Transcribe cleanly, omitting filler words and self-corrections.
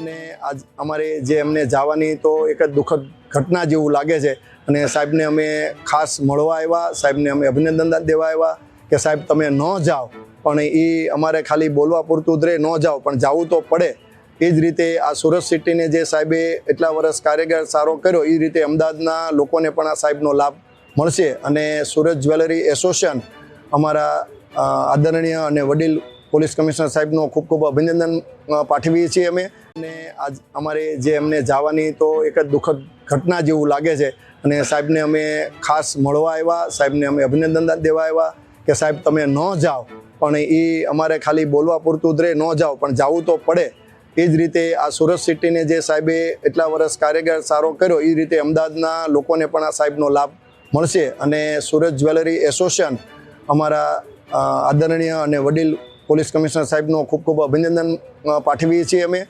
ને આજ અમારે જે એમને જવાની તો એક જ દુઃખદ ઘટના જેવું લાગે છે અને સાહેબને અમે ખાસ મળવા આવ્યા, સાહેબને અમે અભિનંદન દેવા આવ્યા કે સાહેબ તમે ન જાઓ, પણ એ અમારે ખાલી બોલવા પૂરતું જ રહે, ન જાઓ પણ જવું તો પડે। એ જ રીતે આ સુરત સિટીને જે સાહેબે એટલા વર્ષ કાર્યકાળ સારો કર્યો, એ રીતે અમદાવાદના લોકોને પણ આ સાહેબનો લાભ મળશે। અને સુરત જ્વેલરી એસોસિએશન અમારા આદરણીય અને વડીલ પોલીસ કમિશનર સાહેબનો ખૂબ ખૂબ અભિનંદન પાઠવીએ છીએ અમે। અને આજ અમારે જે એમને જવાની તો એક જ દુઃખદ ઘટના જેવું લાગે છે અને સાહેબને અમે ખાસ મળવા આવ્યા, સાહેબને અમે અભિનંદન દેવા આવ્યા કે સાહેબ તમે ન જાઓ, પણ એ અમારે ખાલી બોલવા પૂરતું જ રહે, ન જાઓ પણ જવું તો પડે। એ જ રીતે આ સુરત સિટીને જે સાહેબે એટલા વર્ષ કાર્યકાળ સારો કર્યો, એ રીતે અમદાવાદના લોકોને પણ આ સાહેબનો લાભ મળશે। અને સુરત જ્વેલરી એસોસિએશન અમારા આદરણીય અને વડીલ પોલીસ કમિશનર સાહેબનો ખૂબ ખૂબ અભિનંદન પાઠવીએ છીએ અમે।